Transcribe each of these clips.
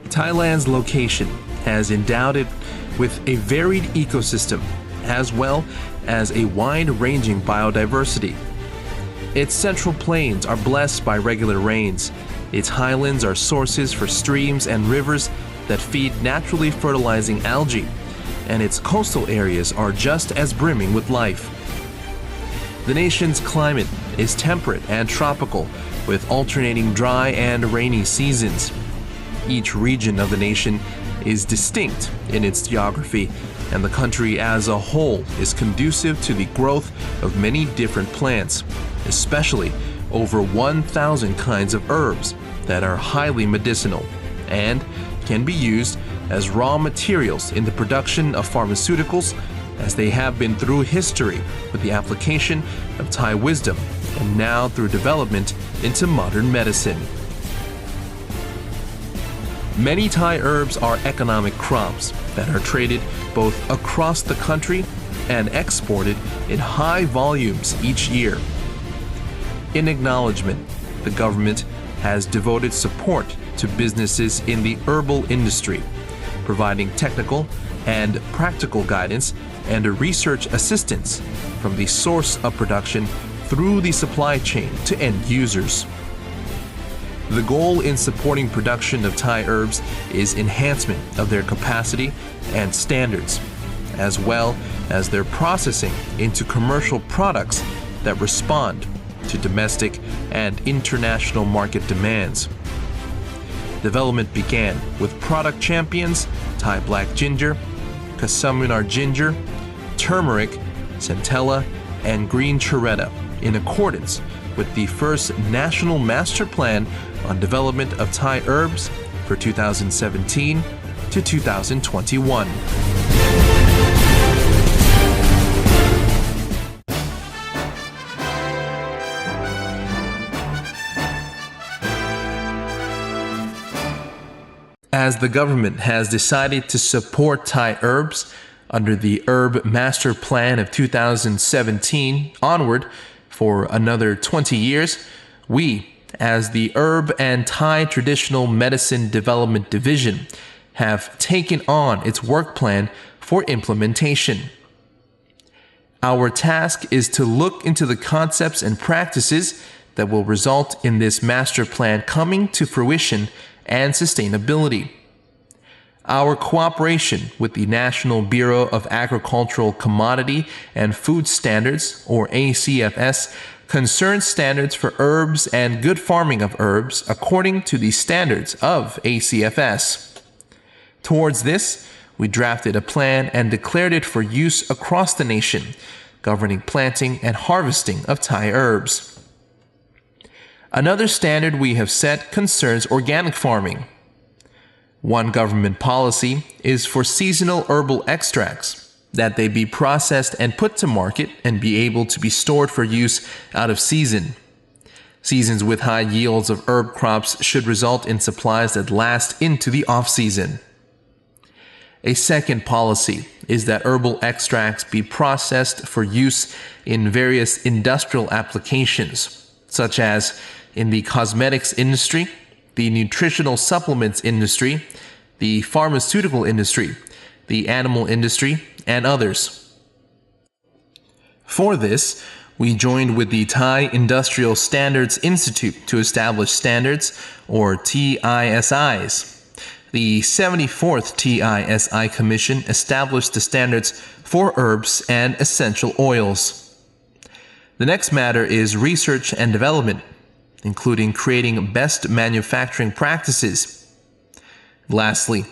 Thailand's location has endowed it with a varied ecosystem as well as a wide-ranging biodiversity. Its central plains are blessed by regular rains. Its highlands are sources for streams and rivers that feed naturally fertilizing algae, and its coastal areas are just as brimming with life. The nation's climate is temperate and tropical, with alternating dry and rainy seasons. Each region of the nation is distinct in its geography, and the country as a whole is conducive to the growth of many different plants, especially over 1,000 kinds of herbs that are highly medicinal and can be used as raw materials in the production of pharmaceuticals, as they have been through history with the application of Thai wisdom and now through development into modern medicine. Many Thai herbs are economic crops that are traded both across the country and exported in high volumes each year. In acknowledgement, the government has devoted support to businesses in the herbal industry, providing technical and practical guidance and research assistance from the source of production through the supply chain to end users. The goal in supporting production of Thai herbs is enhancement of their capacity and standards, as well as their processing into commercial products that respond to domestic and international market demands. Development began with product champions Thai black ginger, Casamunar ginger, turmeric, centella, and green choretta in accordance with the first National Master Plan on Development of Thai Herbs for 2017 to 2021. As the government has decided to support Thai herbs under the Herb Master Plan of 2017 onward for another 20 years, we, as the Herb and Thai Traditional Medicine Development Division, have taken on its work plan for implementation. Our task is to look into the concepts and practices that will result in this master plan coming to fruition and sustainability. Our cooperation with the National Bureau of Agricultural Commodity and Food Standards, or ACFS, concerns standards for herbs and good farming of herbs according to the standards of ACFS. Towards this, we drafted a plan and declared it for use across the nation, governing planting and harvesting of Thai herbs. Another standard we have set concerns organic farming. One government policy is for seasonal herbal extracts, that they be processed and put to market and be able to be stored for use out of season. Seasons with high yields of herb crops should result in supplies that last into the off-season. A second policy is that herbal extracts be processed for use in various industrial applications, such as in the cosmetics industry, the nutritional supplements industry, the pharmaceutical industry, the animal industry, and others. For this, we joined with the Thai Industrial Standards Institute to establish standards, or TISIs. The 74th TISI Commission established the standards for herbs and essential oils. The next matter is research and development, including creating best manufacturing practices. Lastly,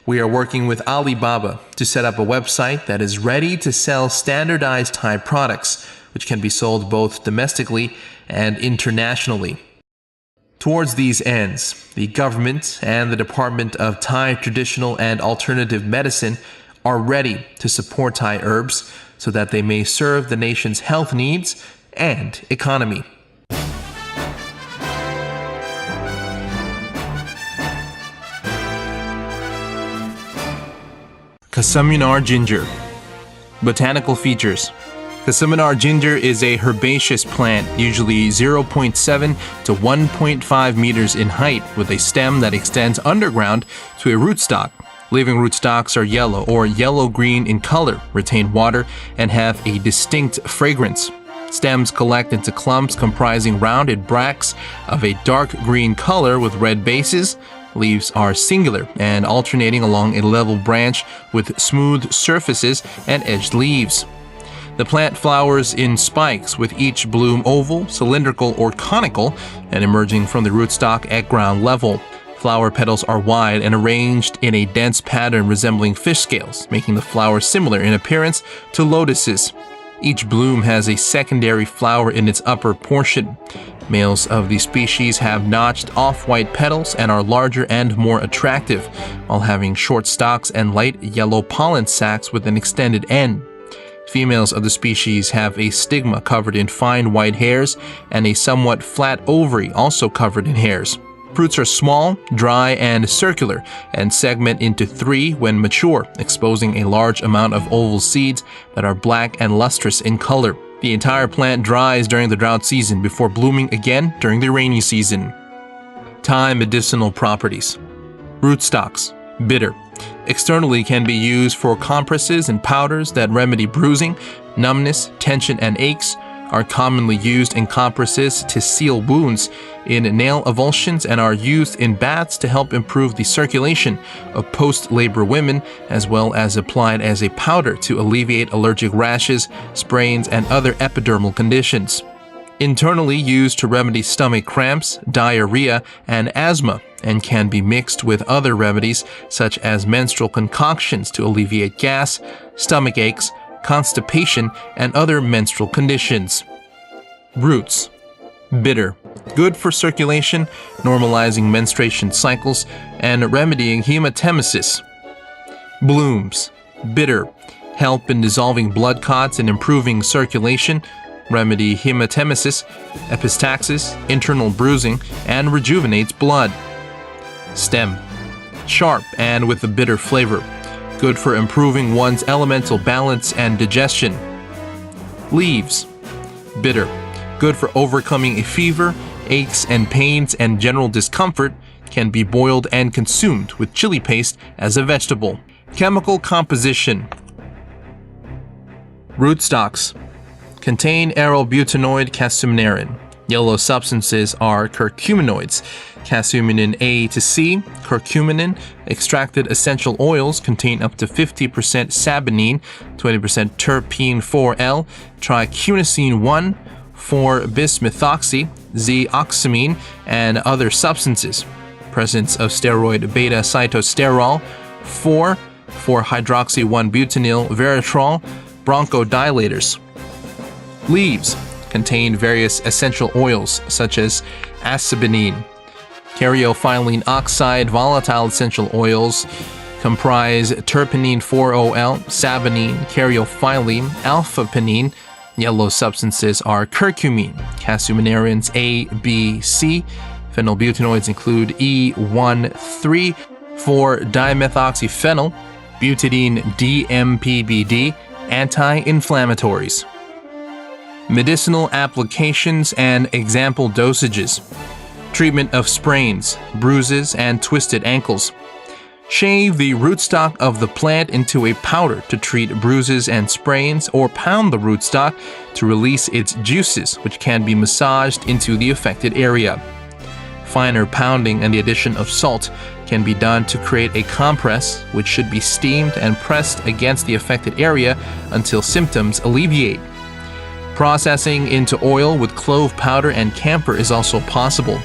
we are working with Alibaba to set up a website that is ready to sell standardized Thai products, which can be sold both domestically and internationally. Towards these ends, the government and the Department of Thai Traditional and Alternative Medicine are ready to support Thai herbs so that they may serve the nation's health needs and economy. Casaminar ginger. Botanical features. Casaminar ginger is a herbaceous plant, usually 0.7 to 1.5 meters in height, with a stem that extends underground to a rootstock. Living rootstocks are yellow or yellow-green in color, retain water, and have a distinct fragrance. Stems collect into clumps comprising rounded bracts of a dark green color with red bases. Leaves are singular and alternating along a level branch with smooth surfaces and edged leaves. The plant flowers in spikes, with each bloom oval, cylindrical, or conical, and emerging from the rootstock at ground level. Flower petals are wide and arranged in a dense pattern resembling fish scales, making the flower similar in appearance to lotuses. Each bloom has a secondary flower in its upper portion. Males of the species have notched off-white petals and are larger and more attractive, while having short stalks and light yellow pollen sacs with an extended end. Females of the species have a stigma covered in fine white hairs and a somewhat flat ovary also covered in hairs. Fruits are small, dry, and circular, and segment into 3 when mature, exposing a large amount of oval seeds that are black and lustrous in color. The entire plant dries during the drought season before blooming again during the rainy season. Thyme medicinal properties. Rootstocks, bitter. Externally can be used for compresses and powders that remedy bruising, numbness, tension, and aches. Are commonly used in compresses to seal wounds, in nail avulsions, and are used in baths to help improve the circulation of post-labor women, as well as applied as a powder to alleviate allergic rashes, sprains, and other epidermal conditions. Internally used to remedy stomach cramps, diarrhea, and asthma, and can be mixed with other remedies such as menstrual concoctions to alleviate gas, stomach aches, constipation, and other menstrual conditions. Roots. Bitter. Good for circulation, normalizing menstruation cycles, and remedying hematemesis. Blooms. Bitter. Help in dissolving blood clots and improving circulation, remedy hematemesis, epistaxis, internal bruising, and rejuvenates blood. Stem. Sharp and with a bitter flavor. Good for improving one's elemental balance and digestion. Leaves. Bitter. Good for overcoming a fever, aches and pains, and general discomfort. Can be boiled and consumed with chili paste as a vegetable. Chemical composition. Rootstocks. Contain arylbutanoid casumnerin. Yellow substances are curcuminoids. Casuminin A to C, curcuminin. Extracted essential oils contain up to 50% saponine, 20% terpene 4L, tricunisine 1, 4-bismethoxy, Z-oxamine, and other substances. Presence of steroid beta-cytosterol, 4-hydroxy-1-butynyl veratrol, bronchodilators. Leaves contain various essential oils such as acebinine. Caryophyllene oxide volatile essential oils comprise terpenine 4OL, saponine, caryophyllene, alpha-pinene. Yellow substances are curcumine, casuminarins A, B, C. Phenylbutanoids include E1,3, 4-dimethoxyphenyl, butadiene DMPBD, anti-inflammatories. Medicinal applications and example dosages. Treatment of sprains, bruises, and twisted ankles. Shave the rootstock of the plant into a powder to treat bruises and sprains, or pound the rootstock to release its juices, which can be massaged into the affected area. Finer pounding and the addition of salt can be done to create a compress, which should be steamed and pressed against the affected area until symptoms alleviate. Processing into oil with clove powder and camphor is also possible.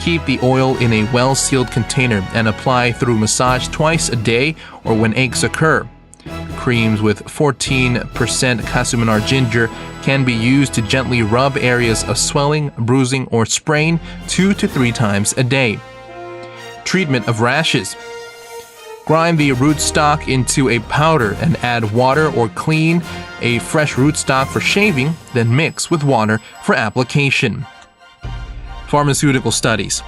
Keep the oil in a well-sealed container and apply through massage twice a day or when aches occur. Creams with 14% Casuminar ginger can be used to gently rub areas of swelling, bruising, or sprain 2 to 3 times a day. Treatment of rashes. Grind the rootstock into a powder and add water or clean a fresh rootstock for shaving, then mix with water for application. Pharmaceutical studies.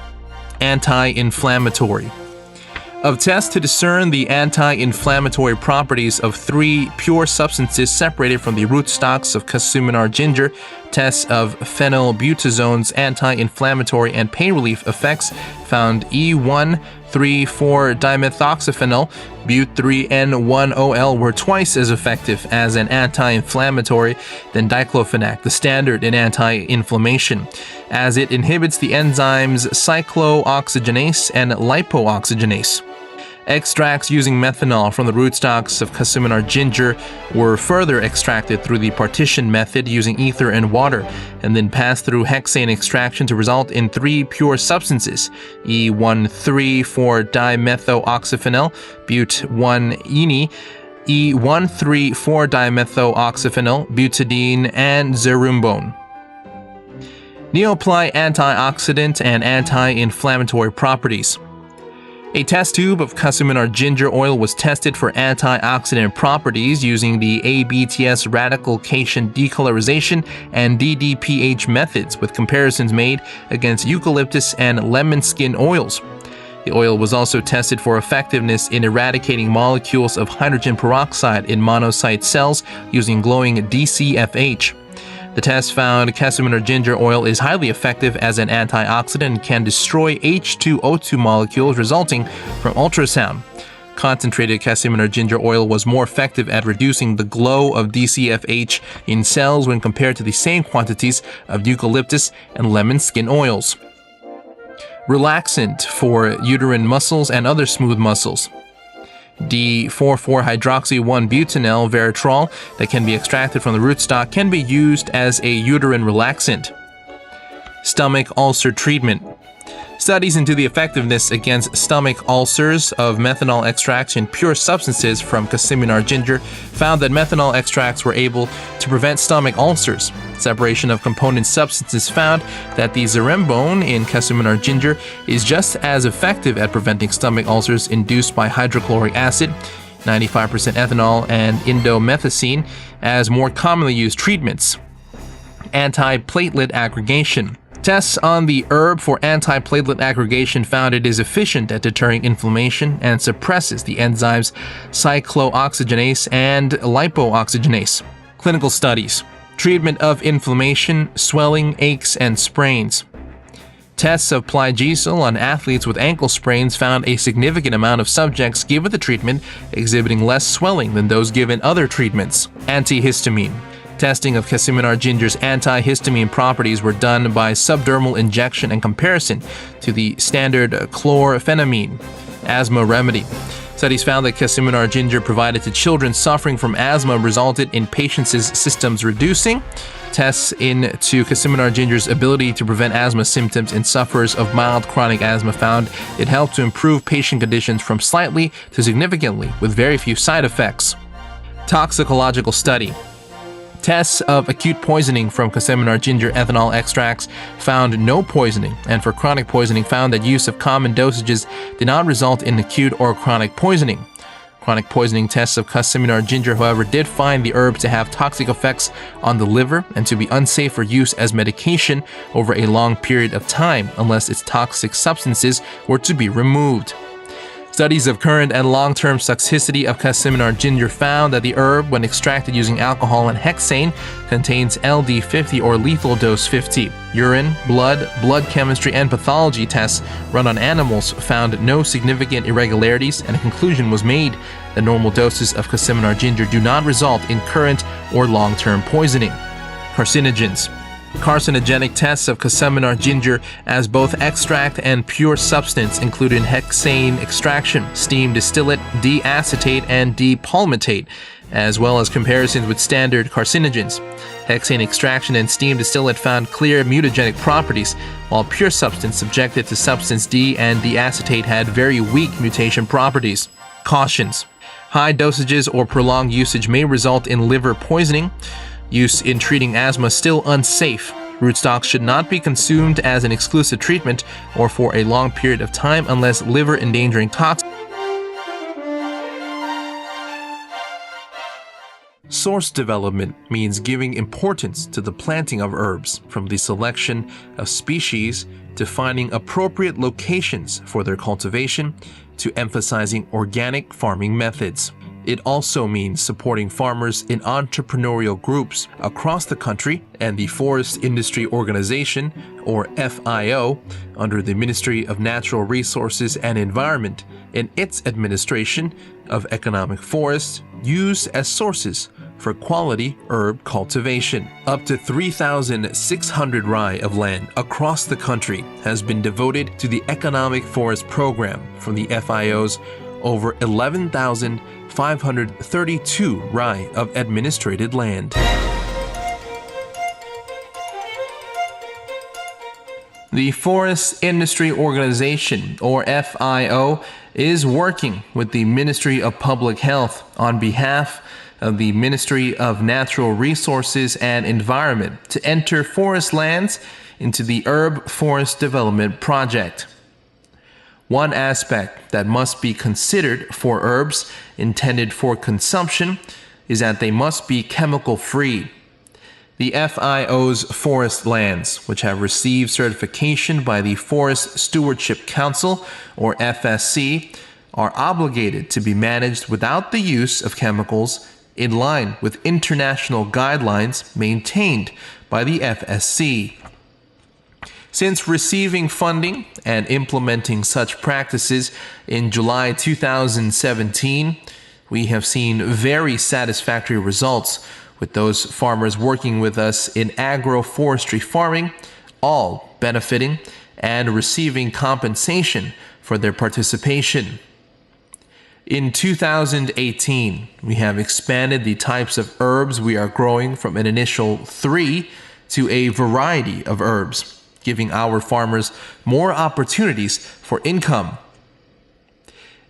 Anti-inflammatory. of tests to discern the anti-inflammatory properties of 3 pure substances separated from the rootstocks of Casiminar ginger. Tests of phenylbutozone's anti-inflammatory and pain relief effects found E1,3,4-dimethoxyphenyl but3N1-OL were twice as effective as an anti-inflammatory than diclofenac, the standard in anti-inflammation, as it inhibits the enzymes cyclooxygenase and lipooxygenase. Extracts using methanol from the rootstocks of Casiminar ginger were further extracted through the partition method using ether and water, and then passed through hexane extraction to result in 3 pure substances: E1,3,4-dimethoxyphenyl but1-ene, E1,3,4-dimethoxyphenyl butadiene, and zerumbone. Neoply antioxidant and anti-inflammatory properties. A test tube of Casiminar ginger oil was tested for antioxidant properties using the ABTS radical cation decolorization and DDPH methods, with comparisons made against eucalyptus and lemon skin oils. The oil was also tested for effectiveness in eradicating molecules of hydrogen peroxide in monocyte cells using glowing DCFH. The test found Casiminar ginger oil is highly effective as an antioxidant and can destroy H2O2 molecules resulting from ultrasound. Concentrated Casiminar ginger oil was more effective at reducing the glow of DCFH in cells when compared to the same quantities of eucalyptus and lemon skin oils. Relaxant for uterine muscles and other smooth muscles. D4,4-hydroxy-1-butanol veratrol that can be extracted from the rootstock can be used as a uterine relaxant. Stomach ulcer treatment. Studies into the effectiveness against stomach ulcers of methanol extracts in pure substances from Casiminar ginger found that methanol extracts were able to prevent stomach ulcers. Separation of component substances found that the zerumbone in Casiminar ginger is just as effective at preventing stomach ulcers induced by hydrochloric acid, 95% ethanol, and indomethacin as more commonly used treatments. Antiplatelet aggregation. Tests on the herb for antiplatelet aggregation found it is efficient at deterring inflammation and suppresses the enzymes cyclooxygenase and lipooxygenase. Clinical studies. Treatment of inflammation, swelling, aches, and sprains. Tests of Plygesil on athletes with ankle sprains found a significant amount of subjects given the treatment exhibiting less swelling than those given other treatments. Antihistamine. Testing of Casiminar ginger's antihistamine properties were done by subdermal injection and comparison to the standard chlorphenamine asthma remedy. Studies found that Casiminar ginger provided to children suffering from asthma resulted in patients' symptoms reducing. Tests into Casiminar ginger's ability to prevent asthma symptoms in sufferers of mild chronic asthma found it helped to improve patient conditions from slightly to significantly with very few side effects. Toxicological study. Tests of acute poisoning from Casiminar ginger ethanol extracts found no poisoning, and for chronic poisoning found that use of common dosages did not result in acute or chronic poisoning. Chronic poisoning tests of Casiminar ginger, however, did find the herb to have toxic effects on the liver and to be unsafe for use as medication over a long period of time unless its toxic substances were to be removed. Studies of current and long-term toxicity of Casiminar ginger found that the herb, when extracted using alcohol and hexane, contains LD50 or lethal dose 50. Urine, blood chemistry, and pathology tests run on animals found no significant irregularities, and a conclusion was made that normal doses of Casiminar ginger do not result in current or long-term poisoning. Carcinogens. Carcinogenic tests of Casiminar ginger as both extract and pure substance included hexane extraction, steam distillate, deacetate, and depalmitate, as well as comparisons with standard carcinogens. Hexane extraction and steam distillate found clear mutagenic properties, while pure substance subjected to substance D and deacetate had very weak mutation properties. Cautions. High dosages or prolonged usage may result in liver poisoning. Use in treating asthma still unsafe. Rootstocks should not be consumed as an exclusive treatment or for a long period of time unless liver-endangering toxins. Source development means giving importance to the planting of herbs, from the selection of species to finding appropriate locations for their cultivation to emphasizing organic farming methods. It also means supporting farmers in entrepreneurial groups across the country and the Forest Industry Organization, or FIO, under the Ministry of Natural Resources and Environment in its administration of economic forests used as sources for quality herb cultivation. Up to 3,600 rai of land across the country has been devoted to the economic forest program from the FIO's over 11,532 rai of administrated land. The Forest Industry Organization, or FIO, is working with the Ministry of Public Health on behalf of the Ministry of Natural Resources and Environment to enter forest lands into the Herb Forest Development Project. One aspect that must be considered for herbs intended for consumption is that they must be chemical-free. The FIO's forest lands, which have received certification by the Forest Stewardship Council, or FSC, are obligated to be managed without the use of chemicals in line with international guidelines maintained by the FSC. Since receiving funding and implementing such practices in July 2017, we have seen very satisfactory results with those farmers working with us in agroforestry farming, all benefiting and receiving compensation for their participation. In 2018, we have expanded the types of herbs we are growing from an initial 3 to a variety of herbs, giving our farmers more opportunities for income.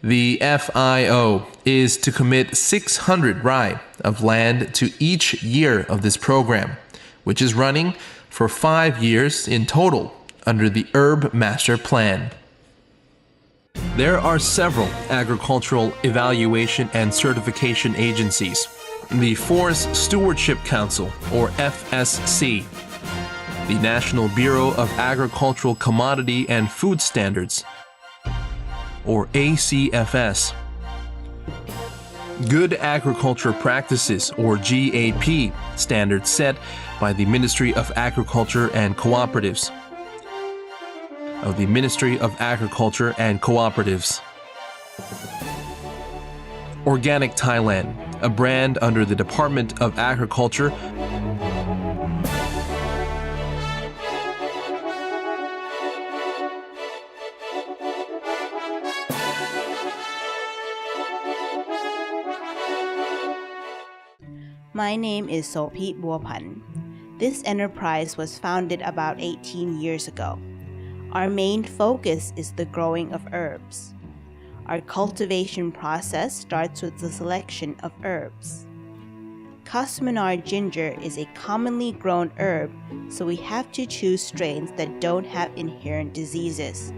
The FIO is to commit 600 rai of land to each year of this program, which is running for 5 years in total under the Herb Master Plan. There are several agricultural evaluation and certification agencies: the Forest Stewardship Council, or FSC, the National Bureau of Agricultural Commodity and Food Standards, or ACFS, Good Agriculture Practices, or GAP, standards set by the Ministry of Agriculture and Cooperatives, of the Ministry of Agriculture and Cooperatives. Organic Thailand, a brand under the Department of Agriculture, My name is Sopit Buapan. This enterprise was founded about 18 years ago. Our main focus is the growing of herbs. Our cultivation process starts with the selection of herbs. Kasminar ginger is a commonly grown herb, so we have to choose strains that don't have inherent diseases.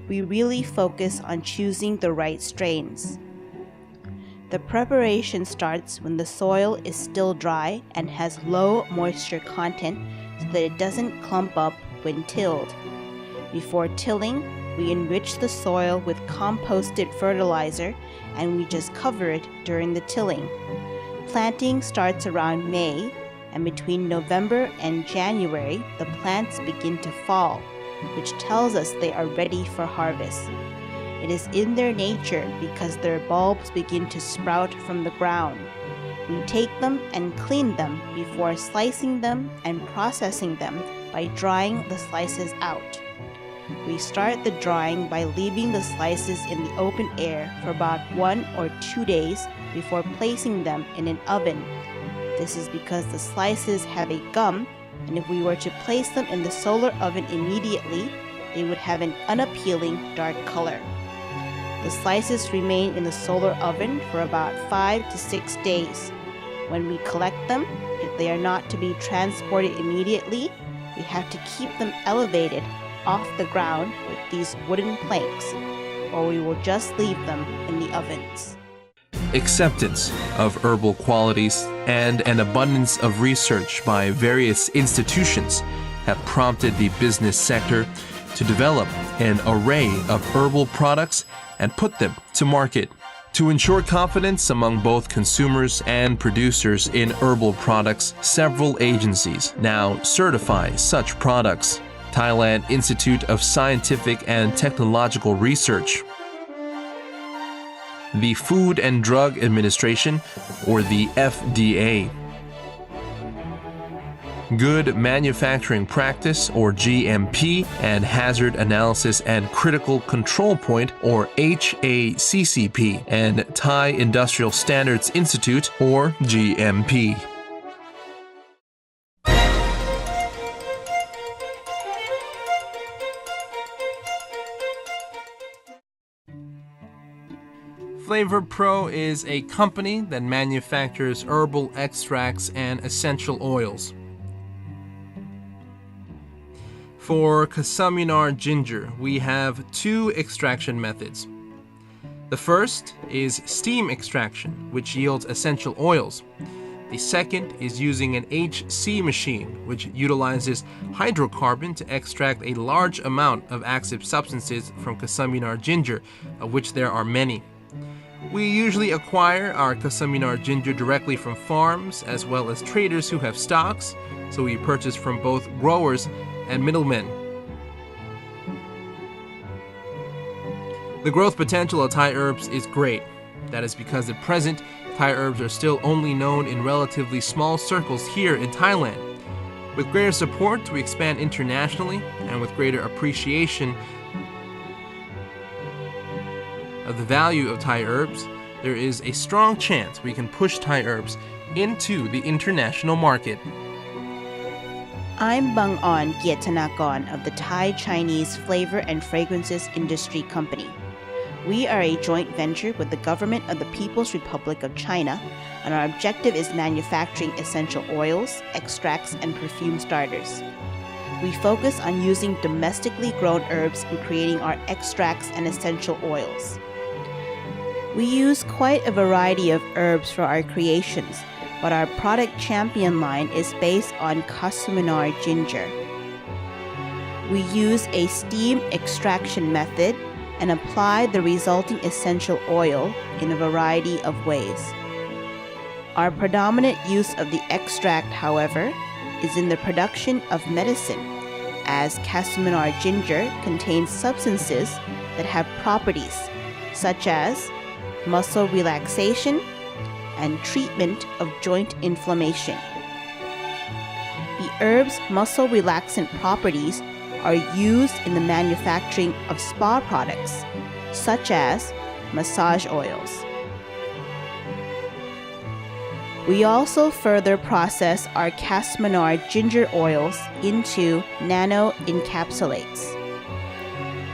We really focus on choosing the right strains. The preparation starts when the soil is still dry and has low moisture content so that it doesn't clump up when tilled. Before tilling, we enrich the soil with composted fertilizer and we just cover it during the tilling. Planting starts around May, and between November and January, the plants begin to fall, which tells us they are ready for harvest. It is in their nature because their bulbs begin to sprout from the ground. We take them and clean them before slicing them and processing them by drying the slices out. We start the drying by leaving the slices in the open air for about 1 or 2 days before placing them in an oven. This is because the slices have a gum, and if we were to place them in the solar oven immediately, they would have an unappealing dark color. The slices remain in the solar oven for about 5 to 6 days. When we collect them, if they are not to be transported immediately, we have to keep them elevated off the ground with these wooden planks, or we will just leave them in the ovens. acceptance of herbal qualities and an abundance of research by various institutions have prompted the business sector to develop an array of herbal products and put them to market. To ensure confidence among both consumers and producers in herbal products, several agencies now certify such products. Thailand Institute of Scientific and Technological Research, the Food and Drug Administration, or the FDA, Good Manufacturing Practice, or GMP, and Hazard Analysis and Critical Control Point, or HACCP, and Thai Industrial Standards Institute, or GMP. Flavor Pro is a company that manufactures herbal extracts and essential oils. For Kasaminar ginger, we have two extraction methods. The first is steam extraction, which yields essential oils. The second is using an HC machine, which utilizes hydrocarbon to extract a large amount of active substances from Kasaminar ginger, of which there are many. We usually acquire our Kasaminar ginger directly from farms as well as traders who have stocks, so we purchase from both growers and middlemen. The growth potential of Thai herbs is great. That is because at present, Thai herbs are still only known in relatively small circles here in Thailand. With greater support to expand internationally and with greater appreciation of the value of Thai herbs, there is a strong chance we can push Thai herbs into the international market. I'm Bang-on Gietanakon of the Thai Chinese Flavor and Fragrances Industry Company. We are a joint venture with the government of the People's Republic of China, and our objective is manufacturing essential oils, extracts, and perfume starters. We focus on using domestically grown herbs in creating our extracts and essential oils. We use quite a variety of herbs for our creations, but our product champion line is based on Kasaminar ginger. We use a steam extraction method and apply the resulting essential oil in a variety of ways. Our predominant use of the extract, however, is in the production of medicine, as Kasaminar ginger contains substances that have properties such as muscle relaxation and treatment of joint inflammation. The herb's muscle relaxant properties are used in the manufacturing of spa products, such as massage oils. We also further process our Kasaminar ginger oils into nano encapsulates.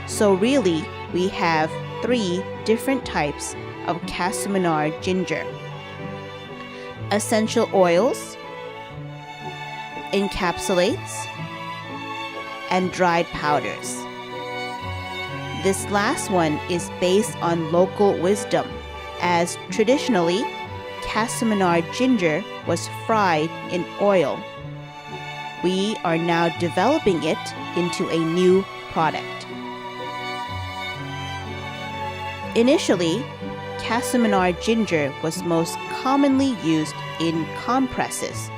So really, we have 3 different types of Kasaminar ginger: essential oils, encapsulates, and dried powders. This last one is based on local wisdom, as traditionally, Kasaminar ginger was fried in oil. We are now developing it into a new product. Initially, Kasaminar ginger was most commonly used in compresses,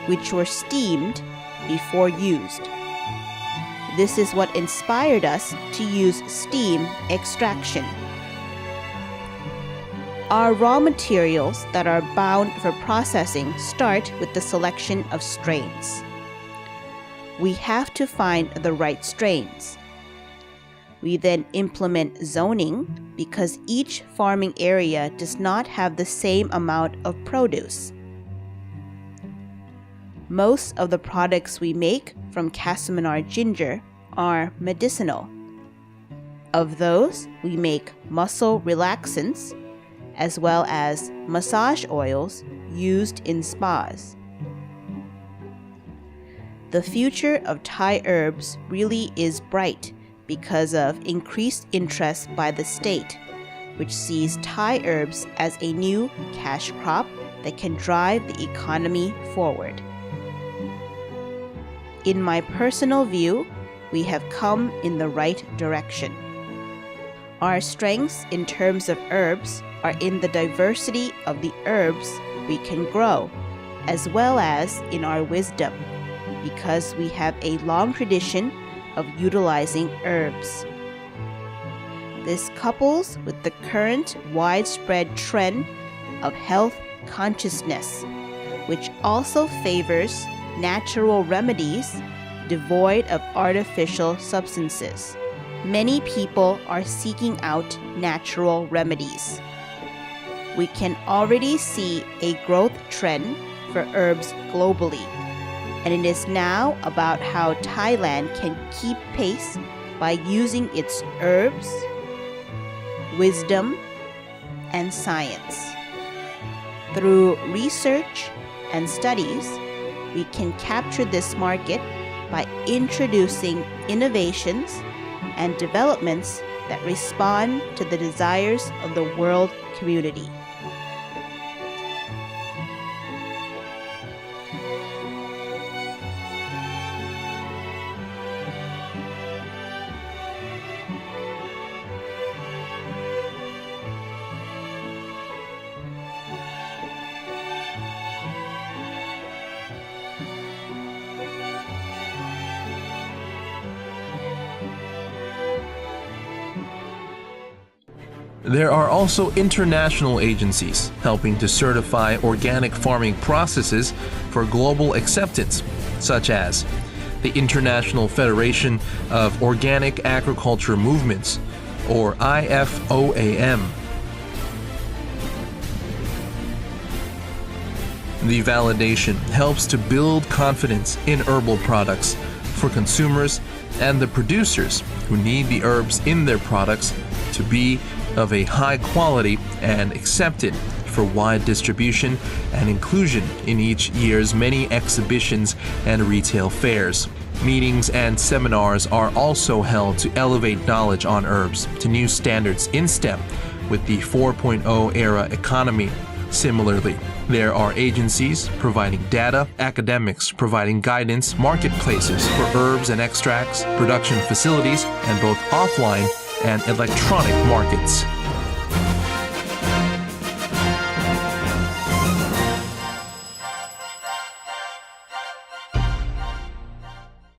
which were steamed before used. This is what inspired us to use steam extraction. Our raw materials that are bound for processing start with the selection of strains. We have to find the right strains. We then implement zoning because each farming area does not have the same amount of produce. Most of the products we make from Kasaminar ginger are medicinal. Of those, we make muscle relaxants as well as massage oils used in spas. The future of Thai herbs really is bright because of increased interest by the state, which sees Thai herbs as a new cash crop that can drive the economy forward. In my personal view, we have come in the right direction. Our strengths in terms of herbs are in the diversity of the herbs we can grow, as well as in our wisdom, because we have a long tradition of utilizing herbs. This couples with the current widespread trend of health consciousness, which also favors natural remedies devoid of artificial substances. Many people are seeking out natural remedies. We can already see a growth trend for herbs globally, and it is now about how Thailand can keep pace by using its herbs, wisdom, and science. Through research and studies, we can capture this market by introducing innovations and developments that respond to the desires of the world community. There are also international agencies helping to certify organic farming processes for global acceptance, such as the International Federation of Organic Agriculture Movements, or IFOAM. The validation helps to build confidence in herbal products for consumers and the producers who need the herbs in their products to be of a high quality and accepted for wide distribution and inclusion in each year's many exhibitions and retail fairs. Meetings and seminars are also held to elevate knowledge on herbs to new standards in step with the 4.0 era economy. Similarly, there are agencies providing data, academics providing guidance, marketplaces for herbs and extracts, production facilities, and both offline and electronic markets.